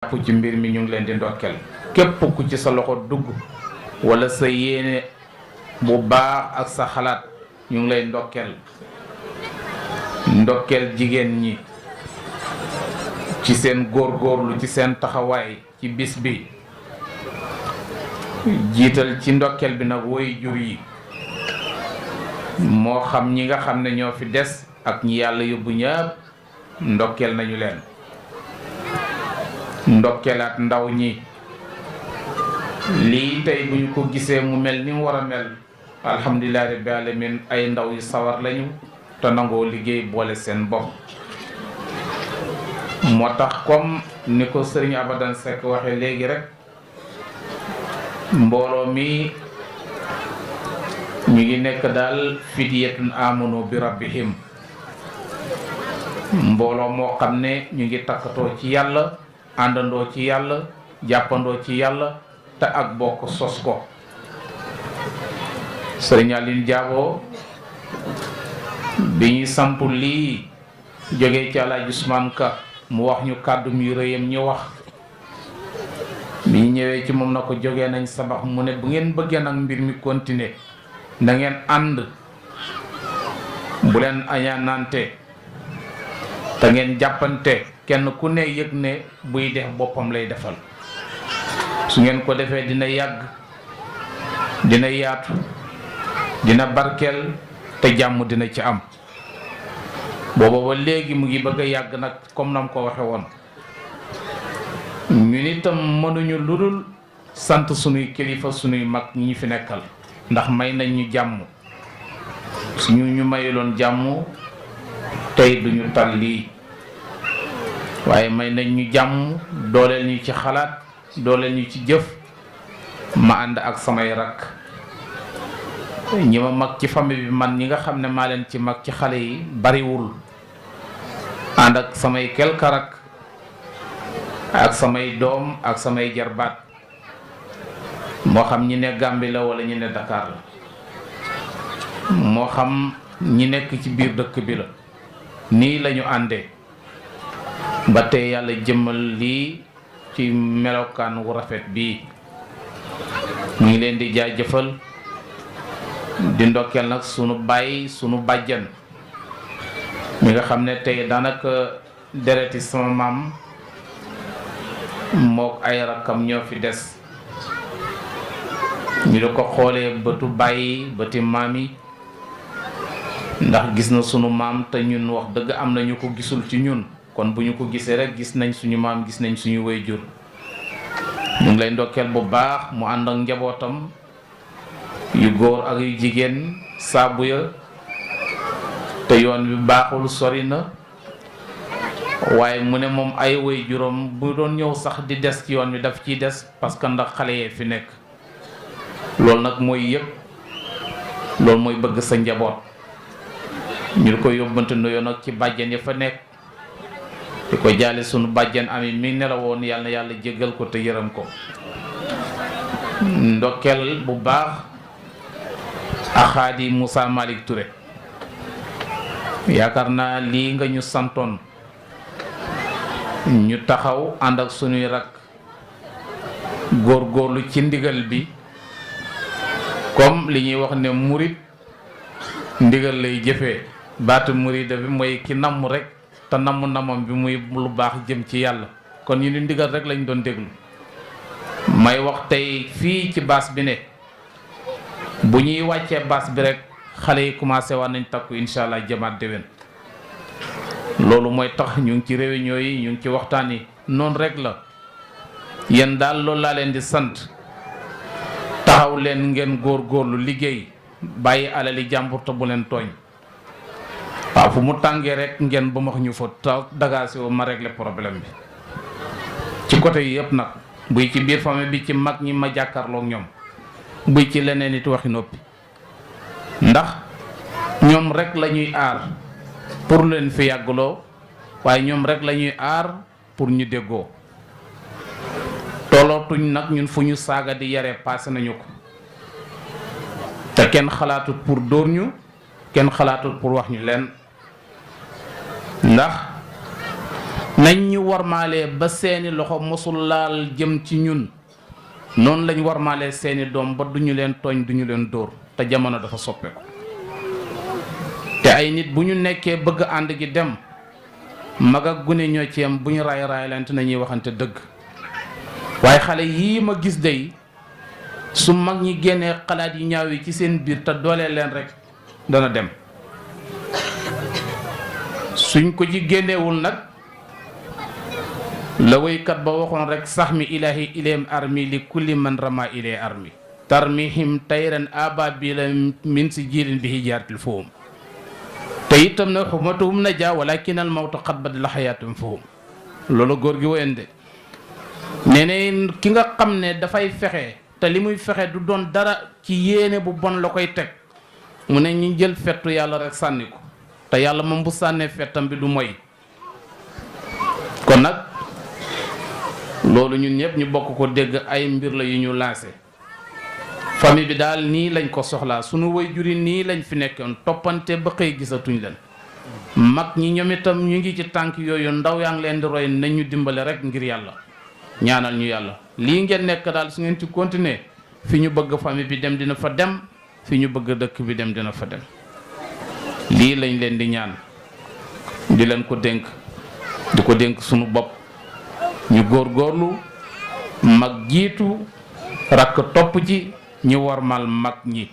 jàpp ci mbir mi ñu ngi leen di ndokkel képp ku ci sa loxo dugg wala sa yéene bu baax ak sa xalaat ñu ngi lay ndokkel jigéen ñi ci seen góorgóorlu ci seen taxawaay ci bis bi jiital ci ndokkel bi nag woy jur yi moo xam ñi nga xam ne ñoo fi des ak ñi yàlla yóbbu ñëpp ndokkel nañu leen ndokkelaat ndaw ñi lii tey bu ñu ko gisee mu mel ni mu war a mel alhamdulillahi rabbil alamin ay ndaw yu sawar lañu te nangoo liggéey boole seen bopp moo tax comme ni ko sëriñ Abadan Seck waxe léegi rek mbooloo mi ñu ngi nekk daal fityatun amanu bi rabbihim mbooloo moo xam ne ñu ngi takkatoo ci yàlla àndandoo ci yàlla jàppandoo ci yàlla te ak bokk sos ko sëriñ Aline Diabo bi ñuy samp lii jógee ci Alaaji Usmaan Ka mu wax ñu kàddu yu rëyam ñu wax bi ñu ñëwee ci moom na ko jógee nañ sabax mu ne bu ngeen bëggee nag mbir mi continuer na ngeen ànd bu leen añaanante te ngeen jàppante kenn ku ne yëg ne buy def boppam lay defal su ngeen ko defee dina yàgg dina yaatu dina barkeel te jàmm dina ci am booba ba léegi mu ngi bëgg a yàgg nag comme nam ko waxe woon ñun itam mënuñu lu dul sant sunuy kilifa sunuy mag ñi ñu fi nekkal ndax may nañ ñu jàmm suñu ñu mayuloon jàmm tey duñu tal lii waaye may nañ ñu jàmm dooleel ñu ci xalaat dooleel ñu ci jëf ma ànd ak samay rakk ñi ma mag ci famille bi man ñi nga xam ne maa leen ci mag ci xale yi bariwul ànd ak samay quelque rakk ak samay doom ak samay jarbaat moo xam ñi ne Gàmbi la wala ñi ne Dakar la moo xam ñi nekk ci biir dëkk bi la nii lañu àndee ba tey yàlla jëmmal lii ci melokaan wu rafet bii ñu ngi leen di jaajëfal di ndokkeel nag sunu baay sunu bàjjan mi nga xam ne tey daanaka dereti sama maam mook ay rakkam ñoo fi des ñu di ko xoolee bëtu bàyyi bëti maam yi ndax gis na sunu maam te ñun wax dëgg am na ñu ko gisul ci ñun kon bu ñu ko gisee rek gis nañ suñu maam gis nañ suñu waajur ñu ngi lay ndokkeel bu baax mu ànd ak njabootam yu góor ak yu jigéen saabu ya te yoon wi baaxul sori na waaye mu ne moom ay waajuram bu doon ñëw sax di des ci yoon wi daf ciy des parce que ndax xale yee fi nekk loolu nag mooy yëpp loolu mooy bëgg sa njaboot ñu ko yóbbante nuyoo nag ci bàjjen ya fa nekk di ko jaale sunu bàjjen ami mi nelawoon yàlla na yàlla jéggal ko te yërëm ko ndokkeel bu baax axaadi Moussa Malick Touré yaakaar naa lii nga ñu santoon ñu taxaw ànd ak sunuy rak góorgóorlu ci ndigal bi comme li ñuy wax ne murit ndigal lay jëfee baatu murida bi mooy ki namm rek te namm-namam bi muy lu baax jëm ci yàlla kon ñu ni ndigal rek lañ doon déglu may wax tey fii ci baas bi ne bu ñuy wàccee baas bi rek xale yi commencé war nañ takku incha allah jëmaat déwén loolu mooy tax ñu ngi ci réunion yi ñu ngi ci waxtaan yi noonu rek la yéen daal loolu laa leen di sant taxaw leen ngeen góorgóorlu liggéey bàyyi alali jàmbur te bu leen tooñ waaw fu mu tàngee rek ngeen ba max ñu fa ta dagaasi wu ma régler problème bi ci côté yi yëpp nag buy ci biir famille bi ci mag ñi ma jàkkaarloog ñoom buy ci leneen it waxi noppi ndax ñoom rek la ñuy aar pour leen fi yàggloo waaye ñoom rek la ñuy aar pour ñu déggoo tollootuñ nag ñun fu ñu saaga di yare passé nañu ko te kenn xalaatut pour dóor ñu kenn xalaatut pour wax ñu leen ndax nañ ñu warmaalee ba seeni loxo mosul laal jëm ci ñun noonu lañ warmaalee seeni doom ba duñu leen tooñ duñu leen dóor te jamono dafa soppeeku te ay nit bu ñu nekkee bëgg ànd gi dem mag ak gune ñoo ci yam bu ñu raay raaylante nañuy waxante dëgg waaye xale yii ma gis day su mag ñi génnee xalaat yi ñaaw yi ci seen biir te doolee leen rek dana dem suñ ko ci génnewul nag la waykat ba waxoon rek sax mi ilaahi ileem armi li kulli man rama ilee armi tarmihim tayran ababila min si jiilin bi hijaaratil fahum te itam na xumatuhum na jaa walakin al mawtu xat bad la xayaatum fahum loolu góor gi woyande nee ne ki nga xam ne dafay fexe te li muy fexe du doon dara ci yéene bu bon la koy teg mu ne ñu jël fettu yàlla rek sànni ko te yàlla moom bu sànnee fettam bi du moy kon nag loolu ñun ñëpp ñu bokk ko dégg ay mbir la yu ñu lancé famille bi daal nii lañ ko soxlaa sunu waajur yi nii lañ fi nekkoon toppante ba xëy gisatuñ leen mag ñi ñoom itam ñu ngi ci tànk yooyu ndaw yaa ngi leen di roy nañ ñu dimbale rek ngir yàlla ñaanal ñu yàlla lii ngeen nekk daal su ngeen ci continuer fi ñu bëgg famille bi dem dina fa dem fi ñu bëgg dëkk bi dem dina fa dem lii lañ leen di ñaan di leen ko dénk di ko dénk sunu bopp ñu góorgóorlu mag jiitu rakk topp ci ñu warmal mag ñi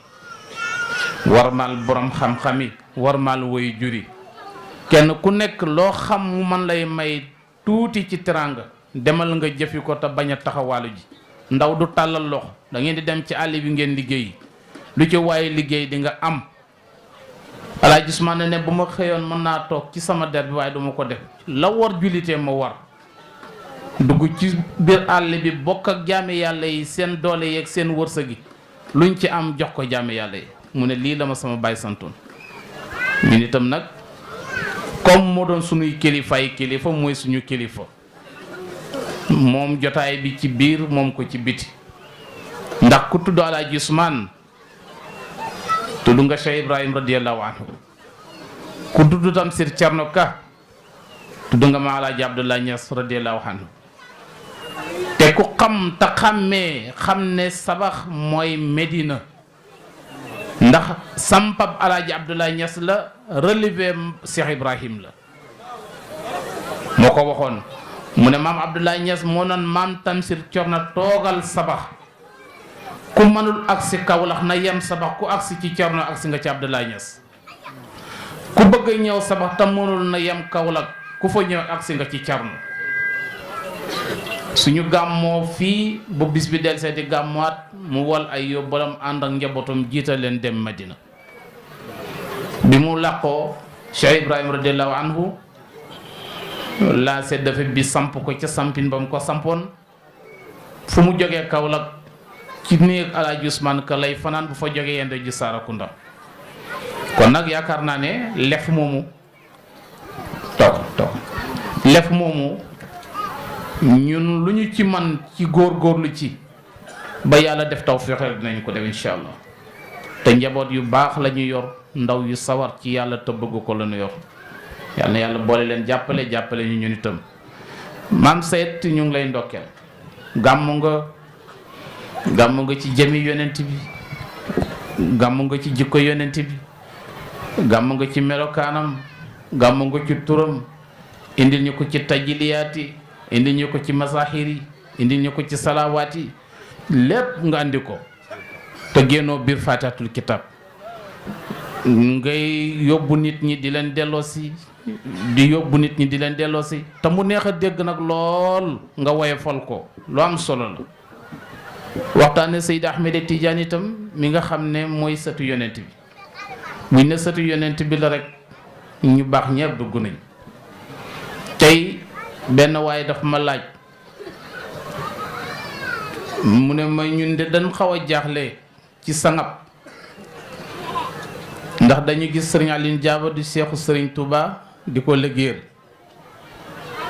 warmal borom xam-xami warmal woy juri kenn ku nekk loo xam mu man lay may tuuti ci teraanga demal nga jëfi ko te bañ a taxawaalu ji ndaw du tàllal loxo da ngeen di dem ci àll bi ngeen liggéey lu ci waaye liggéey di nga am alaa gis ma ne bu ma xëyoon mën naa toog ci sama der bi waaye duma ko def la war jullitee ma war dugg ci biir àll bi bokk ak jaame yàlla yi seen doole yeeg seen wërsëg gi luñ ci am jox ko jaame yàlla yi mu ne lii la ma sama baay santoon ñun itam nag comme moo doon suñuy kilifaay kilifa mooy suñu kilifa moom jotaay bi ci biir moom ko ci biti ndax ku tudd Alaaji Usmaan tudd nga Cheikh Ibrahim radiyallahu anhu ku tudd Tamsir Cerno Ka tudd nga ma Alaaji Abdoulaye Niass radiyallahu anhu te ku xam te xàmmee xam ne Sabax mooy Medina ndax sampab Alaaji Abdoulaye Niass la relevé Cheikh Ibrahim la moo ko waxoon mu ne maam Abdoulaye Niass moo noon maam Tamsir Cerno toogal Sabax ku mënul agsi Kawlax na yem Sabax ku agsi ci Cerno agsi nga ci Abdoulaye Niass ku bëgg ñëw Sabax te mënul na yem Kawlax ku fa ñëw agsi nga ci Cerno suñu gàmmoo fii bu bis bi del seeti gàmmuwaat mu wol ay yóbbalam ànd ak njabootam jiital leen dem Madina bi mu làqoo Cheikh Ibrahima radiallahu anhu laa sedd dafa bi samp ko ca sampin ba mu ko sampoon fu mu jógee Kaolack ci néeg Alaaji Usmaan Ka lay fanaan bu fa jógee yende ji Sarakunda kon nag yaakaar naa ne lef moomu toog lef moomu ñun lu ñu ci man ci góorgóorlu ci ba yàlla def taw fexeel dinañ ko def incha allah te njaboot yu baax la ñu yor ndaw yu sawar ci yàlla te bëgg ko la ñu yor yàlla na yàlla boole leen jàppale ñu ñun itam maam Seet ñu ngi lay ndokkeel gàmmu nga ci jëmi yonent bi gàmmu nga ci jikko yonent bi gàmmu nga ci melokaanam gàmmu nga ci turam indil ñu ko ci tajiliyaati indil ñu ko ci masahiri indil ñu ko ci salawaati lépp nga andi ko te génnoo biir faatihatul kitab ngay yóbbu nit ñi di leen delloosi te mu neex a dégg nag lool nga woyofal ko lu am solo la waxtaane Seyd Ahmed Tidiane itam mi nga xam ne mooy sëtu yonent bi buñ ne sëtu yonent bi la rek ñu baax ñepp dugg nañ tey benn waaye dafa ma laaj mu ne ma ñun de dañ xaw a jaaxle ci sangab ndax dañu gis sëriñ Aline Diaba di seexu sëriñ Touba di ko liggéeyal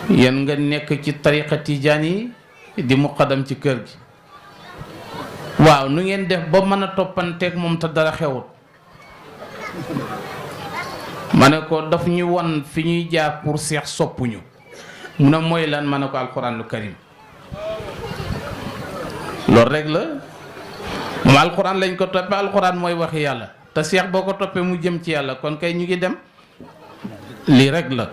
yéen nga nekk ci tariqa tijaan yi di muqaddam ci kër gi waaw nu ngeen def ba mën a toppanteeg moom te dara xewut ma ne ko daf ñu won fi ñuy jaar pour seex soppuñu mu ne mooy lan ma ne ko alquranul karim loolu rek la moom alquran lañ ko toppee alquran mooy waxi yàlla te seex boo ko toppee mu jëm ci yàlla kon kay ñu ngi dem lii rek la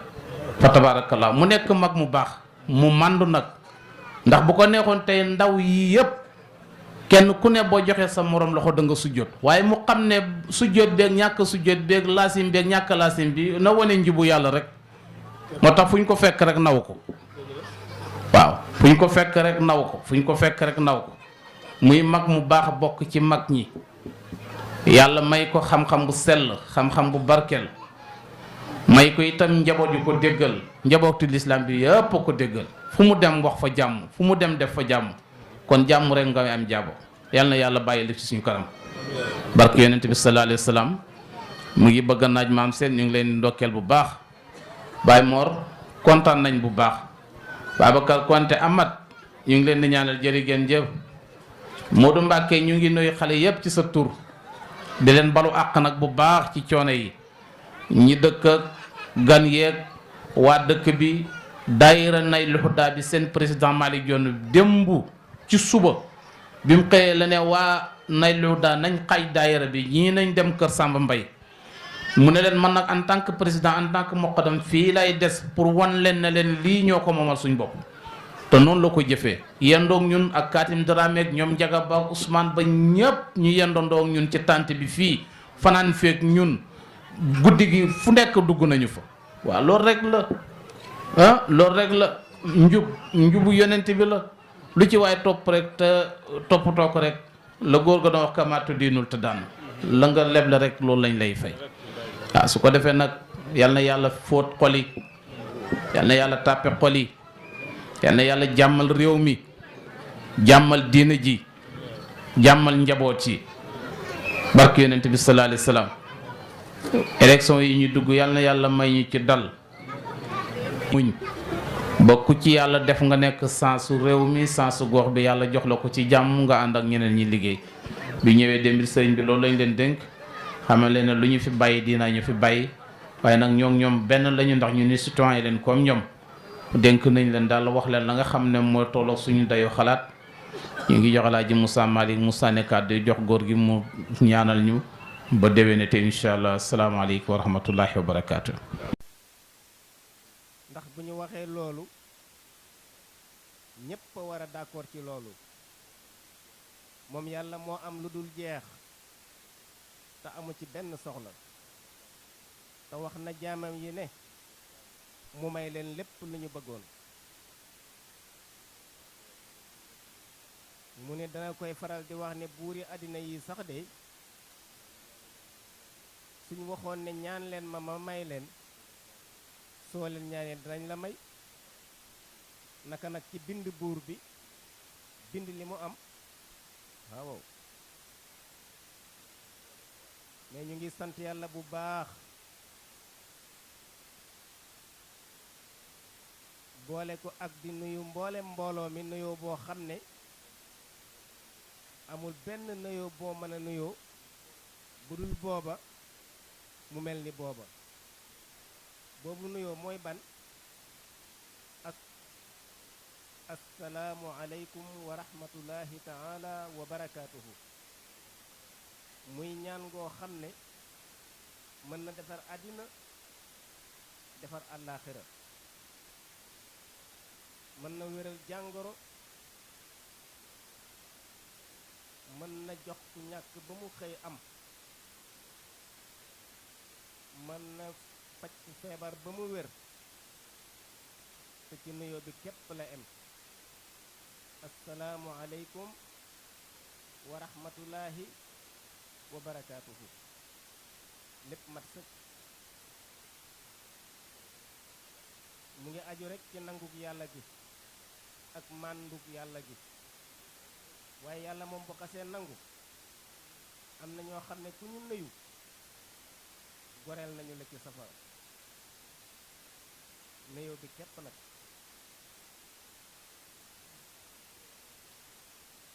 fa tabarakallah mu nekk mag mu baax mu màndu nag ndax bu ko neexoon tey ndaw yii yëpp kenn ku ne boo joxee sa morom loxo da nga sujjóot waaye mu xam ne sujjóot beeg ñàkk sujjóot beeg laasim beeg ñàkk laasim bi na wane njibu yàlla rek moo tax fu ñu ko fekk rek naw ko waaw fu ñu ko fekk rek naw ko fu ñu ko fekk rek naw ko muy mag mu baax bokk ci mag ñi yàlla may ko xam-xam bu sell xam-xam bu barkeel may ko itam njaboot yu ko déggal njabootu lislaam bi yëpp ko déggal fu mu dem wax fa jàmm fu mu dem def fa jàmm kon jàmm rek nga am jàbbo yal na yàlla bàyyi li ci suñu kanam barke yonent bi sallallahu alayhi wa sallam mu ngi bëgg a naaj maam seen ñu ngi leen ndokkeel bu baax Baye Mor kontaan nañ bu baax Babacar Konte Amat ñu ngi leen di ñaanal jërë ngeen jëf Modou Mbacke ñu ngi nuyu xale yëpp ci sa tur di leen balu àq nag bu baax ci coono yi ñi dëkk ak gan yeeg waa dëkk bi daayira Naylul Huda bi seen président Malick Dione démb ci suba bi mu xëyee la ne waa Naylul Huda nañ xaaj daayira bi ñii nañ dem kër Samba Mbaye mu ne leen man nag en tant que président en tant que muqaddam fii lay des pour wan leen ne leen lii ñoo ko moomal suñ bopp te noonu la ko jëfee yendoog ñun ak Katim Dramé ak ñoom Njaga Ba Ousmane ba ñëpp ñu yendoondoog ñun ci tànt bi fii fanaan feek ñun guddi gi fu nekk dugg nañu fa waaw loolu rek la loolu rek la njubu yonent bi la lu ci waaye topp rek te toppatoo ko rek la góor ga doon wax kamaatu diinul te daan la nga leble rek loolu lañ lay fay waaw su ko defee nag yal na yàlla fóot xol yi yal na yàlla tàppe xol yi yal na yàlla jàmmal réew mi jàmmal diina ji jàmmal njaboot yi barke yonent bi sallallahu alayhi wa sallam élection yi ñu dugg yal na yàlla may ñu ci dal muñ bokk ci yàlla def nga nekk sansu réew mi sansu gox bi yàlla jox la ko ci jàmm nga ànd ak ñeneen ñi liggéey bi ñëwee démb sëriñ bi loolu lañ leen dénk xamal leen ne lu ñu fi bàyyi dina ñu fi bàyyi waaye nag ñoom benn lañu ndax ñu ni citoyen leen comme ñoom dénk nañ leen daal wax leen la nga xam ne mooy tolloog suñu dayoo xalaat ñu ngi jox Alaaji Moussa Malick Moussa ne kàddu jox góor gi mu ñaanal ñu ba déwénate incha allah asalaamaaleykum wa rahmatullahi wa barakaatu. ndax bu ñu waxee loolu ñépp a war a d'accord ci loolu moom yàlla moo am lu dul jeex te amu ci benn soxla te wax na jaamam yi ne mu may leen lépp lu ñu bëggoon mu ne dana koy faral di wax ne buuri àddina yi sax de suñu waxoon ne ñaan leen ma may leen soo leen ñaanee dinañ la may naka nag ci bind buur bi bind li mu am waaw mais ñu ngi sant yàlla bu baax boole ko ak di nuyu mboolem mbooloo mi nuyoo boo xam ne amul benn nuyoo boo mën a nuyoo bu dul booba mu mel ni booba boobu nuyoo mooy ban ak assalaamu aleykum wa rahmatullahi taala wa barakaatuhu muy ñaan goo xam ne mën na defar àddina defar àllaaxira mën na wéral jàngoro mën na jox ku ñàkk ba mu xëy am mën na faj ku feebar ba mu wér te ci nuyoo bi képp la em assalaamu aleykum wa rahmatullahi wa barakaatuhu lépp mat sëkk mu ngi aju rekk ci nanguk yàlla gi ak mànduk yàlla gi waaye yàlla moom bu xasee nangu am na ñoo xam ne ku ñu nuyu goreel nañu la ci safara nuyoo bi képp nag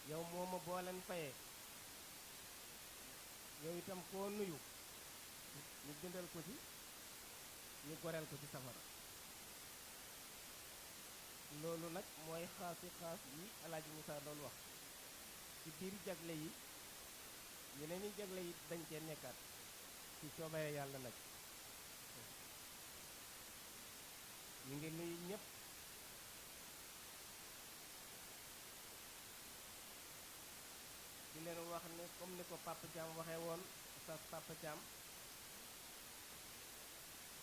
yow mooma boo leen fayee yow itam koo nuyu ñu bindal ko ci ñu goreel ko ci safara loolu nag mooy xaasi xaas yi Alaaji Moussa doon wax ci biir jagle yi yeneen i jagle yi dañ cee nekkaat ci coobare yàlla nag ñu ngi nuyu ñëpp di leen wax ne comme ni ko Papa Thiam waxee woon Oustaz Papa Thiam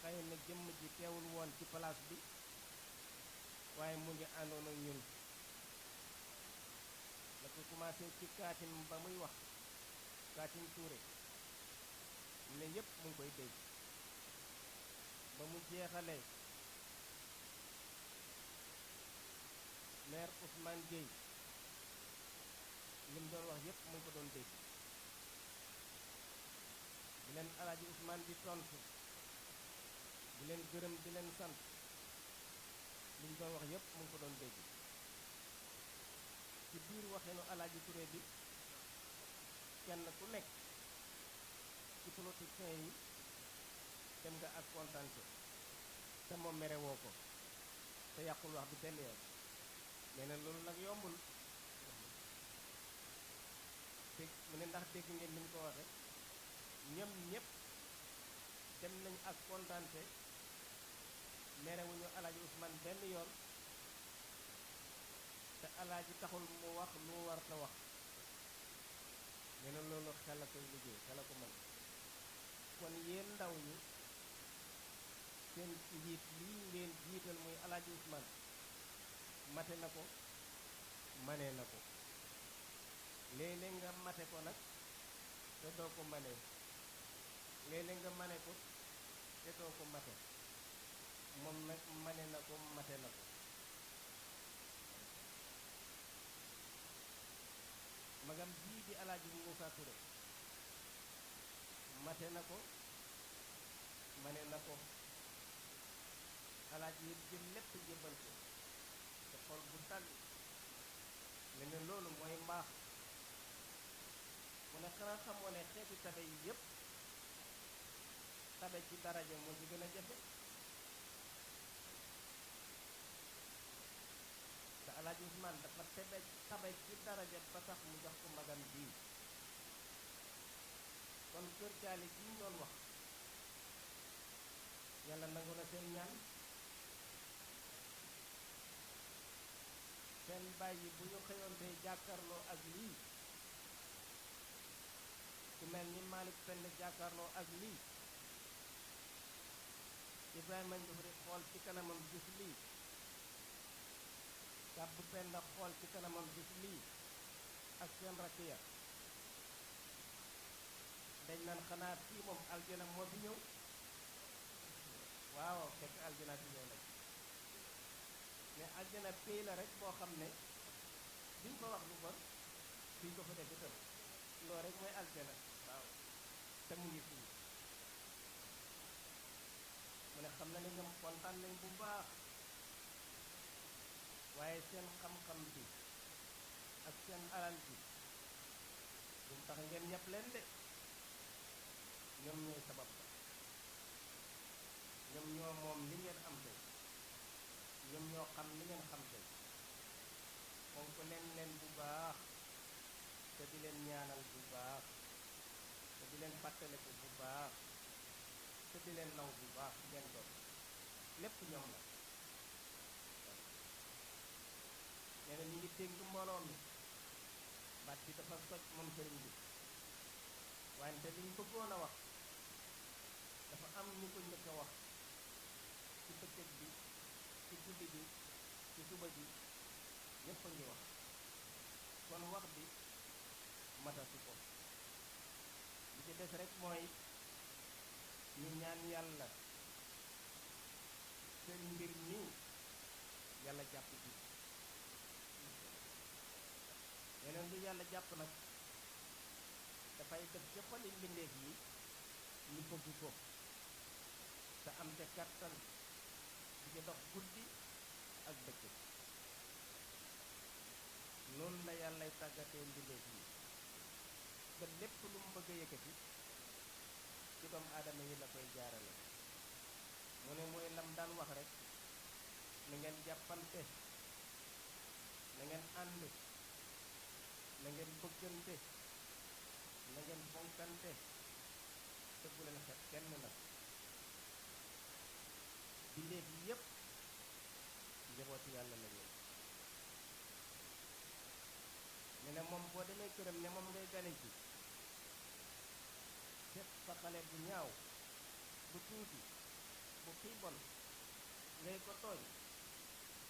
xëy na jëmm ji teewul woon ci place bi waaye mu ngi àndoon ak ñun la ko commencé ci kaatin ba muy wax kaatin Touré ne yépp mu ngi koy dégg ba mu jeexalee maire Ousmane Gueye li mu doon wax yépp mu ngi ko doon dégg di leen Alaaji Ousmane di tontu di leen gërëm di leen sant li ñu doon wax yépp mu ngi ko doon dégg ci biir waxinu Alaaji Touré bi kenn ku nekk ci politiciens yi dem nga ak kontante te moom mere woo ko te yàqul wax bi benn yoon nee na loolu nag yombul dégg mu ne ndax dégg ngeen ni ñu ko waxe ñoom ñépp dem nañ ak kontante merewuñu Alaaji Ousmane benn yoon te Alaaji taxul mu wax lu mu war ta wax nee na loolu xel a koy liggéey xel a ko mën kon yéen ndaw ñi seen njiit lii ngeen jiital muy Alaaji Ousmane mate na ko manee na ko léeg-léeg nga mate ko nag te doo ko manee léeg-léeg nga mane ko te doo ko mate moom nag mane na ko mate na ko magam bii di Alaaji Moussa Touré mate na ko mane na ko Alaaji yi jël lépp jébbal ko te xol bu tàgg ne ne loolu mooy mbaax mu ne xanaa xamoo ne xeeti tabe yi yépp tabe ci daraja moo ci gën a jafe te Alaaji Ousmane dafa tabe ci daraja ba tax mu jox ko magam bii kon kër caali gi ñu doon wax yàlla nangu na seen ñaan seen bàyyi bu ñu xëyoon tey jàkkarloo ak lii ku mel ni Malick Penn jàkkarloo ak lii Ibrahima Ndioufri xool ci kanamam gis lii Kàbb Penda xool ci kanamam gis lii ak seen rakk ya dañ naan xanaa fii moom aljana moo fi ñëw waaw fekk aljana fi ñëw nag mais aljana pay la rek boo xam ne duñ ko wax lu bon duñ ko fa def itam loolu rek mooy aljana waaw te mu ngi fii mu ne xam na ne ñoom kontaan nañ bu baax waaye seen xam-xam bi ak seen alal bi bu mu tax ngeen ñepp leen de ñoom ñooy sabab la ñoom ñoo moom li ngeen am tey ñoom ñoo xam li ngeen xam tey fonk leen bu baax te di leen ñaanal bu baax te di leen fàttaliku bu baax te di leen naw bu baax ngeen doon lépp ñoom la nee na ñu ngi dénk mbooloo mi baat bi dafa soj moom sëriñ bi wante liñ bëggoon a wax dafa am ñu ko njëkk a wax ci bëccëg bi ci guddi bi ci suba bi ñépp a ngi wax kon wax bi matatu ko li ci des rek mooy ñu ñaan yàlla seen mbir nii yàlla jàpp ci yeneen lu yàlla jàpp nag dafay def ca xoli mbindeef yi ñu bëgg ko te am ca kàttan di ci dox guddi ak bëccëg noonu la yàllay tàggatee mbindeef yi ba lépp lu mu bëgg a yëkkati ci doomu aadama yi la koy jaarale mu ne mooy lam daan wax rek ni ngeen jàppante na ngeen ànd na ngeen bëggante na ngeen fonkante te bu leen xeeb kenn nag bindeef yi yépp njabooti yàlla la ñuy ne ne moom boo demee këram ne moom ngay gane ci seet fa xale bu ñaaw bu tuuti bu xiibon ngay ko tooñ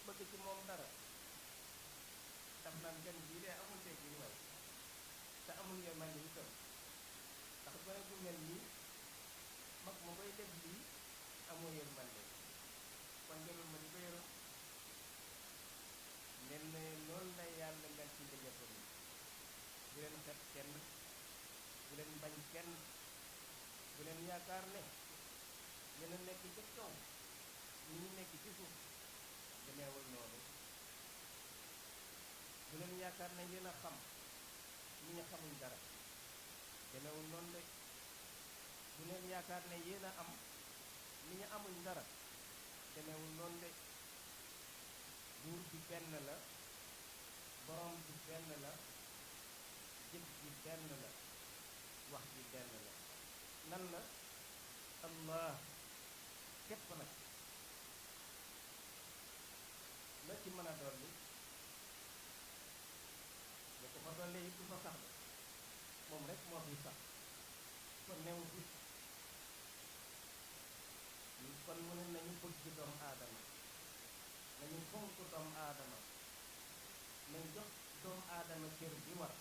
bëgg ci moom dara daf naan gan bii de amul teggin waay te amul yërmande itam ndax gone gu mel nii mag ma koy def lii amoo yërmande kon jarul ma di ko yërëm mel ne loolu la yàlla mel ci njabootam yi bu leen xeeb kenn bu leen bañ kenn bu leen yaakaar ne yéen a nekk ci kaw ñi ñu nekk ci suuf demeewul noonu bu leen yaakaar ne yéen a xam ñi ñu xamuñ dara demeewul noonu de bu leen yaakaar ne yéen a am ñi ñu amuñ dara demeewul noonu de buur bi benn la borom bi benn la jëf ji benn la wax ji benn la lan la allah képp nag la ci mën a dolli boo ko fa dolli it du fa sax de moom rek moo fi sax kon neew fi kon mu ne nañu bëgg doomu aadama nañu fonk doomu aadama nañ jox doomu aadama cër bi war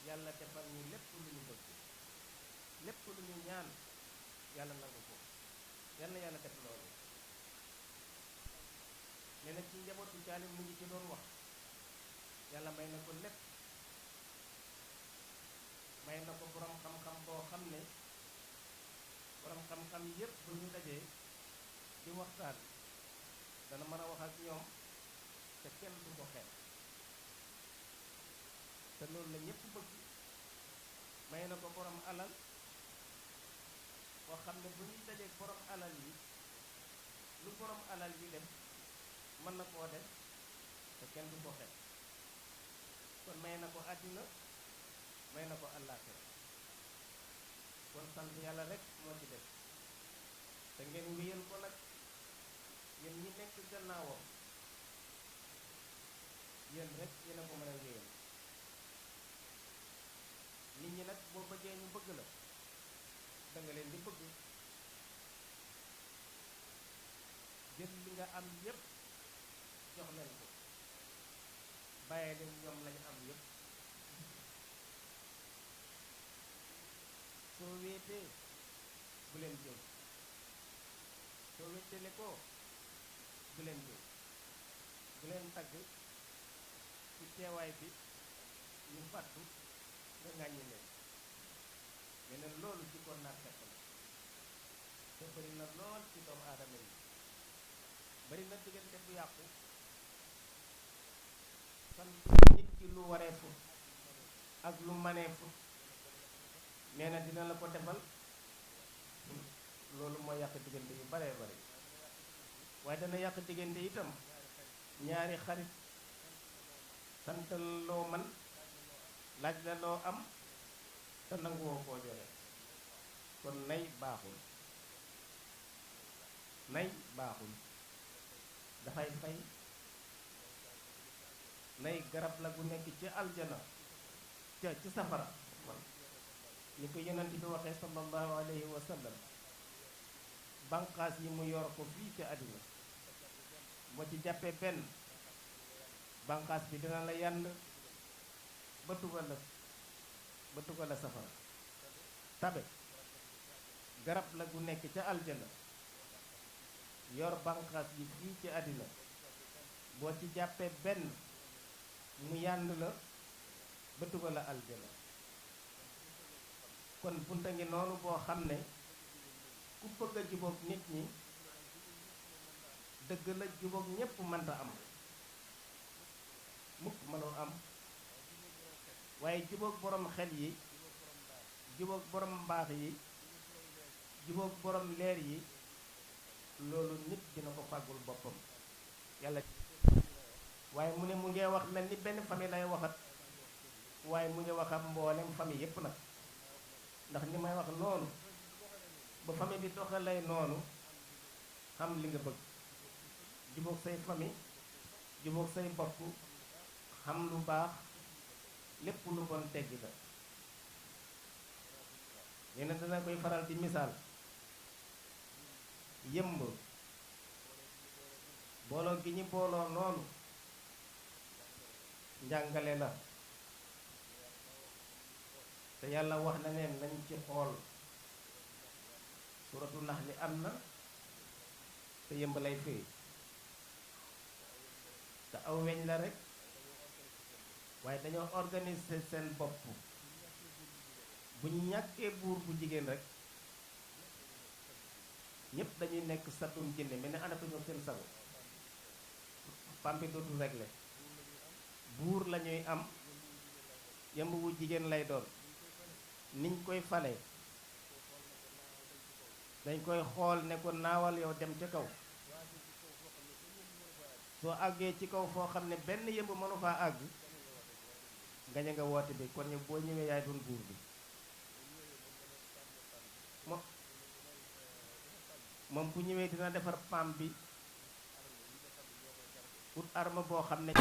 yàlla defal ñu lépp lu ñu bëgg lépp lu ñu ñaan yàlla nangu ko yal na yàlla def loolu ne nag ci njabootu Saalim mu ngi ci doon wax yàlla may na ko lépp may na ko borom xam-xam boo xam ne borom xam-xam yépp bu ñu dajee di waxtaan dana mën a wax ak ñoom te kenn du ko xeeb te loolu la ñépp bëgg may na ko borom alal boo xam ne bu ñuy dajee borom alal yi lu borom alal yi def mën na koo def te kenn du ko xeeb kon may na ko àddina may na ko àllaaxira kon sant yàlla rek moo ci def te ngeen wéyal ko nag yéen ñi nekk gannaawam yéen rek yéen a ko mën a wéyal nit ñi nag boo bëggee ñu bëgg la da nga leen di bëgg jël li nga am yépp jox leen ko bàyyi leen ñoom lañu am yépp soo wéetee bu leen jëw soo wéetale ko bu leen jëw bu leen tagg ci teewaay bi ñu fàttu nga ŋàññi leen yeneen loolu ci kon naat fekk la te bëri na lool ci doomu aadama yi bëri na diggante bu yàqu sant nit ki lu wareefu ak lu maneefu nee na dina la ko defal loolu mooy yàq diggante yu baree bari waaye dana yàq diggante itam ñaari xarit santal loo man laaj la loo am te nanguwoo koo joxe kon nay baaxul nay baaxul dafay fay nay garab la gu nekk ci aljana ci safara ni ko yonent bi waxee sallallahu alayhi wa sallam banqaas yi mu yor ko fii ci àddina boo ci jàppee benn banqaas bi dina la yand ba dugal la safara tabe garab la gu nekk ca aljana yor banqaas yi fii ci àddina boo ci jàppee benn mu yànd la ba dugal la aljana kon bunta ngi noonu boo xam ne ku bëgg a jubóog nit ñi dëgg la jubóog ñépp mënta am mukk mënul am waaye jubóog borom xel yi jubóog borom mbaax yi jubóog borom leer yi loolu nit dina ko fàggul boppam yàlla waaye mu ne mu ngee wax mel ni benn famille lay waxat waaye mu ngi wax ak mboolem famille yépp nag ndax ni may wax noonu ba famille bi doxalay noonu xam li nga bëgg jubóog say famille jubóog say bokk xam lu baax lépp lu bon teggi la nee na dana koy faral di misaal yëmb booloo gi ñu booloo noonu njàngale la te yàlla wax na leen nañ ci xool suratu nax li am na te yëmb lay firi te aw weñ la rek waaye dañoo organiser seen bopp bu ñu ñàkkee buur bu jigéen rek ñépp dañuy nekk satum jinne mel ne anatuñu seen sago pampi dootul réglé buur lañuy am yëmb wu jigéen lay doon niñ koy fale dañ koy xool ne ko naawal yow dem ca kaw soo àggee ci kaw foo xam ne benn yëmb mënu faa àgg gañe nga woote bi kon yow boo ñëwee yaay doon buur bi moom bu ñëwee dina defar pam bi ut arme boo xam ne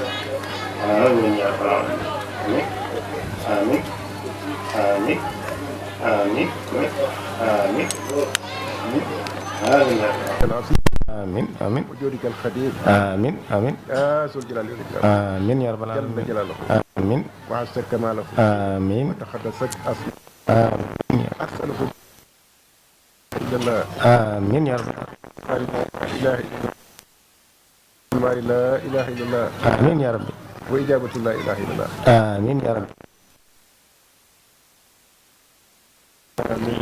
Amin ya Rabbal Alamin. Amin. Amin. Amin. Amin. آمين آمين وجودك الخدير آمين آمين يا ذو الجلال والإكرام آمين يا رب جل العالمين جلاله آمين وعز كماله آمين وتقدست أصله آمين يا أحسنه إلا الله آمين يا رب لا إله إلا الله آمين يا رب وإجابة لا إله إلا الله آمين يا رب آمين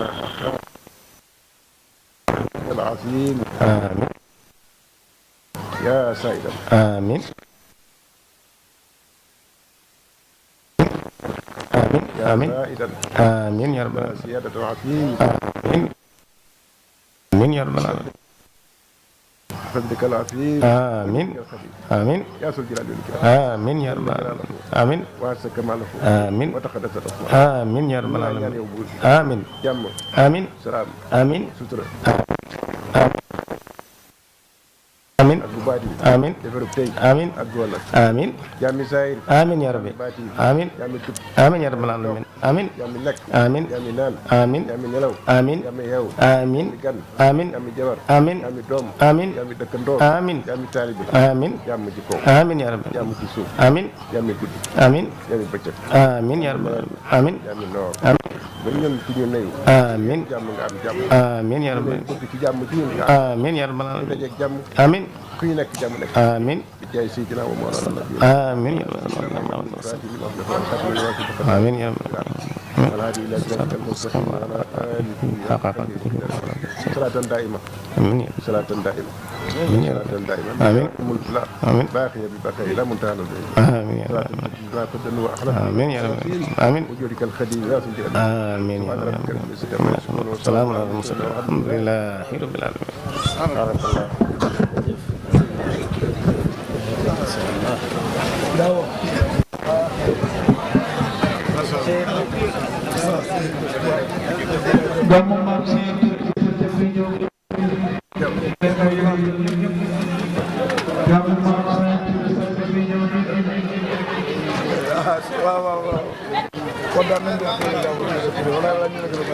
العظيم آمين يا سيد آمين آمين يا آمين سائدا آمين يا رب يا العالمين سيادة العظيم آمين آمين يا رب العالمين فضلك العظيم آمين يا خدير آمين يا ذو الجلال والإكرام آمين يا رب العالمين آمين وعز كماله آمين وتقدست أصله آمين يا رب العالمين آمين جم آمين سلام آمين سترة آمين ak bu baati آمين defaru tey آمين ak wala آمين jàmmi saayir آمين يا رب baati آمين jàmmi tub آمين يا رب العالمين آمين jàmmi lekk آمين jàmmi naan آمين jàmmi nelaw آمين jàmmi yeew آمين jàmmi gan آمين jàmmi jabar آمين jàmmi doom آمين jàmmi dëkkandoo آمين jàmmi taalibe آمين jàmm ci kaw آمين يا رب jàmm ci suuf آمين jàmmi guddi آمين jàmmi bëccëg آمين يا رب العالمين آمين jàmmi noor آمين ba ñun ci ñu nuyu آمين jàmm nga am jàmm آمين يا رب ñu bëgg ci jàmm ci ñun nga am آمين يا رب ñu العالمين dajeeg jàmm آمين ku ñu nekk jàmm nekk آمين bi jaay Seydina wa Mawlana Nabi آمين يا رب العالمين آمين يا رب والهادي إلى صراطك المستقيم وعلى آله صلاة دائمة آمين يا رب صلاة دائمة آمين يا رب صلاة دائمة آمين. ملك لا آمين. باقية ببقاء لا منتهى له آمين يا صلاة رب لا تدل وأخلاق آمين يا رب آمين وجودك الخديم لا تنتهي آمين يا رب السلام على المرسلين الحمد لله رب العالمين بارك الله gàmmu maam si fi ñëw gàmmu maam si fi ñëw waaw waaw waaw kontaan nañu wala la ñu